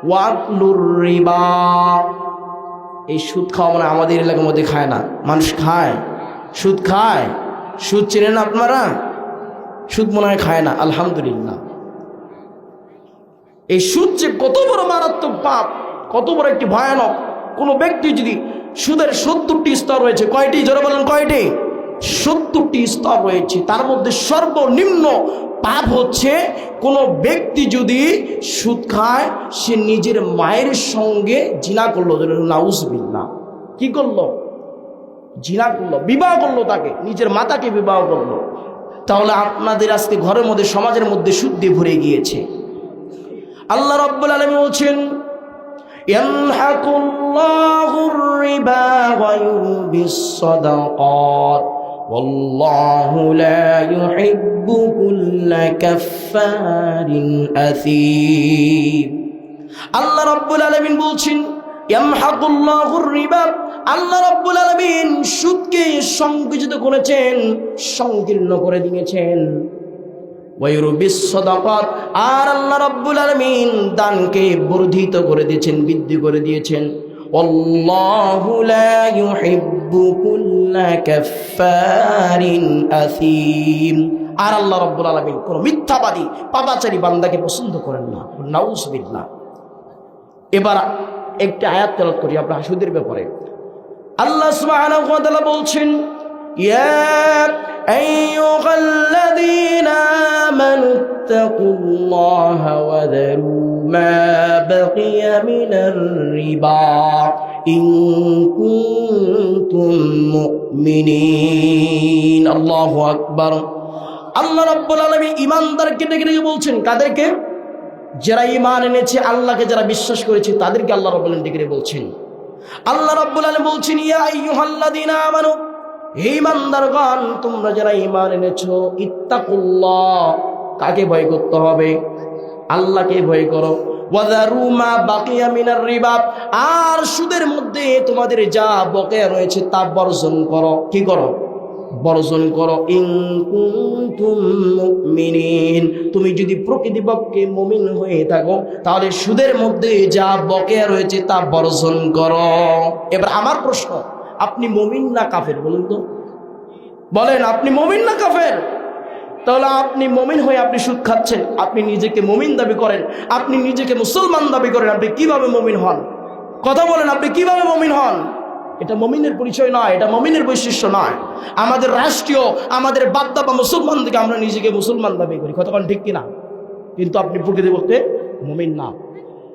ওয়াকলুর রিবা। এই সুদ খাওয়া মানে আমাদের এলাকার মধ্যে খায় না, মানুষ খায়, সুদ খায়। সুদ চেনেন আপনারা? সুদ মনে হয় খায় না, আলহামদুলিল্লাহ। এই সুদ যে কত বড় মারাত্মক পাপ, কত বড় একটি ভয়ানক। কোনো ব্যক্তি যদি সুদের 70টি স্তর রয়েছে, কয়টি জোরে বলেন, কয়টি? 70টি স্তর রয়েছে। তার মধ্যে সর্বনিম্ন পাপ হচ্ছে কোনো ব্যক্তি যদি সুদ খায়, সে নিজের মায়ের সঙ্গে জিনা করলো, নাউজুবিল্লাহ। কি করলো? জিনা করলো, বিবাহ করলো, তাকে নিজের মাতাকে বিবাহ করলো। তাহলে আপনাদের আজকে ঘরের মধ্যে, সমাজের মধ্যে সুদ দিয়ে ভরে গিয়েছে। আল্লাহ রাব্বুল আলামিন বলছেন, ইয়ামহাকুল্লাহুর রিবা ওয়া ইউরবিস সাদাকাত ওয়াল্লাহু লা ইউহিব্বু কুল্লা কাফফারিন আথীম। আল্লাহ রাব্বুল আলামিন বলছেন, ইয়ামহাকুল্লাহুর রিবা, আল্লাহ রাব্বুল আলামিন সুদকে সংকুচিত করেছেন, সংকীর্ণ করে দিয়েছেন। ওয়ায়ুরবিস সাদাকাত, আর আল্লাহ রাব্বুল আলামিন দানকে বর্ধিত করে দিয়েছেন, বৃদ্ধি করে দিয়েছেন। আল্লাহু লা ইউহিব্বু কুল্লা কাফফারিন আথীম, আর আল্লাহ রাব্বুল আলামিন কোন মিথ্যাবাদী পাপাচারী বান্দাকে পছন্দ করেন না, নাউজুবিল্লাহ। এবার একটা আয়াত তেলাওয়াত করি আমরা সুদের ব্যাপারে। আল্লাহ সুবহানাহু ওয়া তাআলা বলছেন, ইয়া আইয়ুহাল্লাযীনা আমানু ইত্তাকুল্লাহা ওয়া যারু মা বাকিয়া মিনার রিবা ইন কুনতুম মুমিনিন। আল্লাহু আকবার। আল্লাহ রাব্বুল আলামিন ঈমানদারকে ডেকে বলছেন, কাদেরকে? যারা ঈমান এনেছে, আল্লাহকে যারা বিশ্বাস করেছে, তাদেরকে আল্লাহ রাব্বুল আলামিন ডেকে বলছেন। আল্লাহ রাব্বুল আলামিন বলছেন, ইয়া আইয়ুহাল্লাযীনা আমানু, হে ঈমানদারগণ, তোমরা যারা ঈমান এনেছো, ইত্তাকুল্লাহ, কাকে ভয় করতে হবে? আল্লাহকে ভয় করো। ওয়া যারু মা বাকিয়া মিনার রিবা, আর সুদের মধ্যে তোমাদের যা বকেয়া রয়েছে তা বর্জন করো। কি করো? বর্জন করো। ইন কুনতুম মুমিনিন, তুমি যদি প্রকৃতপক্ষে মুমিন হয়ে থাকো, তাহলে সুদের মধ্যে যা বকেয়া রয়েছে তা বর্জন করো। এবার আমার প্রশ্ন, আপনি মুমিন না কাফের বলুন তো? বলেন, আপনি মুমিন না কাফের? তাহলে আপনি মুমিন হয়ে আপনি সুদ খাচ্ছেন, আপনি নিজেকে মুমিন দাবি করেন, আপনি নিজেকে মুসলমান দাবি করেন, আপনি কিভাবে মুমিন হন? কথা বলেন, আপনি কিভাবে মুমিন হন? এটা মুমিনের পরিচয় নয়, এটা মুমিনের বৈশিষ্ট্য নয়। আমাদের রাষ্ট্রীয়, আমাদের বাপ-দাদা মুসলমান থেকে আমরা নিজেকে মুসলমান দাবি করি, কতক্ষণ ঠিক কিনা? কিন্তু আপনি প্রকৃতপক্ষে মুমিন না।